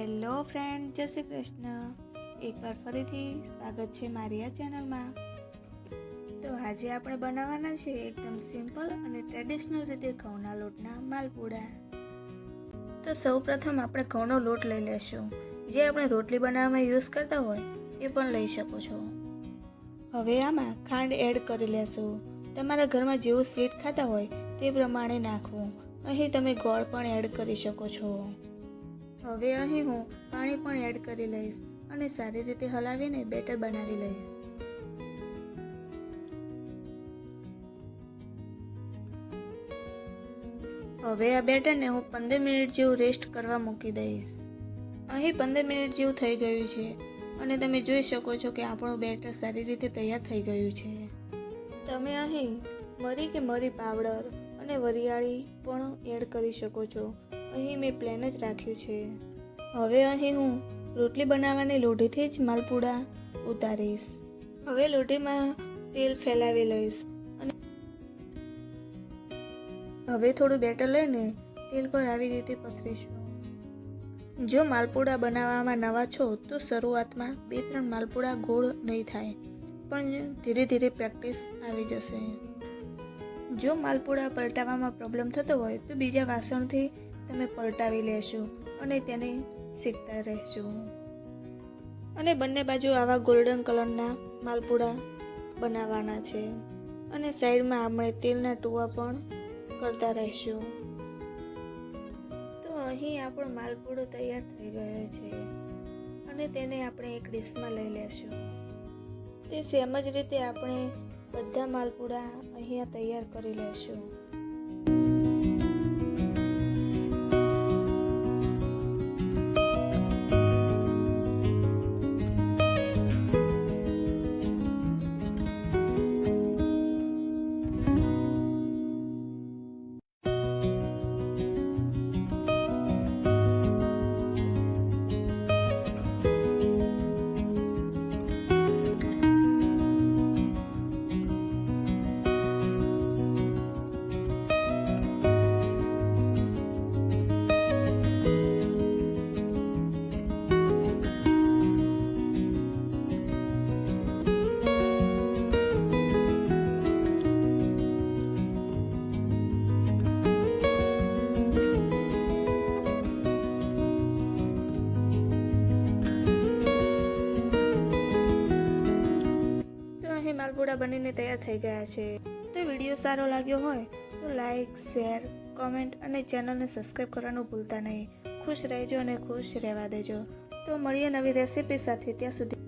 Hello friend, જય શ્રી કૃષ્ણ. એકવાર ફરીથી સ્વાગત છે મારી આ ચેનલમાં. તો આજે આપણે બનાવવાના છે એકદમ સિમ્પલ અને ટ્રેડિશનલ રીતે ઘઉંના લોટના માલપુડા. તો સૌપ્રથમ આપણે ઘઉંનો લોટ લઈ લેશું. જે આપણે રોટલી બનાવવામાં યુઝ કરતા હોય એ પણ લઈ શકો છો. હવે આમાં ખાંડ એડ કરી લેશું. તમારા ઘરમાં જેવું સ્વીટ ખાતા હોય તે પ્રમાણે નાખવું. અહીં તમે ગોળ પણ એડ કરી શકો છો. હવે અહીં હું પાણી પણ એડ કરી લઈશ અને સારી રીતે હલાવીને બેટર બનાવી લઈશ. હવે આ બેટરને હું 15 મિનિટ જેવું રેસ્ટ કરવા મૂકી દઈશ. અહીં 15 મિનિટ જેવું થઈ ગયું છે અને તમે જોઈ શકો છો કે આપણું બેટર સારી રીતે તૈયાર થઈ ગયું છે. તમે અહીં મરી કે મરી પાવડર અને વરિયાળી પણ એડ કરી શકો છો. અહીં મેં પ્લેન જ રાખ્યું છે. હવે અહીં હું રોટલી બનાવવાની લોઢીથી જ માલપુડા ઉતારીશ. હવે લોઢીમાં તેલ ફેલાવી લઈશ અને હવે થોડું બેટર લઈને તેલ પર આવી રીતે પથરીશું. જો માલપુડા બનાવવામાં નવા છો તો શરૂઆતમાં 2-3 માલપુડા ગોળ નહીં થાય, પણ ધીરે ધીરે પ્રેક્ટિસ આવી જશે. જો માલપુડા પલટાવવામાં પ્રોબ્લેમ થતો હોય તો બીજા વાસણથી તમે પલટાવી લેશો અને તેને શેકતા રહેશો. અને બંને બાજુ આવા ગોલ્ડન કલરના માલપુડા બનાવવાના છે અને સાઈડમાં આપણે તેલના ટુવા પણ કરતા રહેશું. તો અહીં આપણો માલપુડો તૈયાર થઈ ગયો છે અને તેને આપણે એક ડીશમાં લઈ લેશું. તે સેમ જ રીતે આપણે બધા માલપુડા અહીંયા તૈયાર કરી લેશું. માલપુડા બનીને તૈયાર થઈ ગયા છે. તો વિડીયો સારો લાગ્યો હોય તો લાઈક, શેર, કોમેન્ટ અને ચેનલને સબસ્ક્રાઈબ કરવાનું ભૂલતા નહીં. ખુશ રહેજો અને ખુશ રહેવા દેજો. તો મળીએ નવી રેસીપી સાથે. ત્યાં સુધી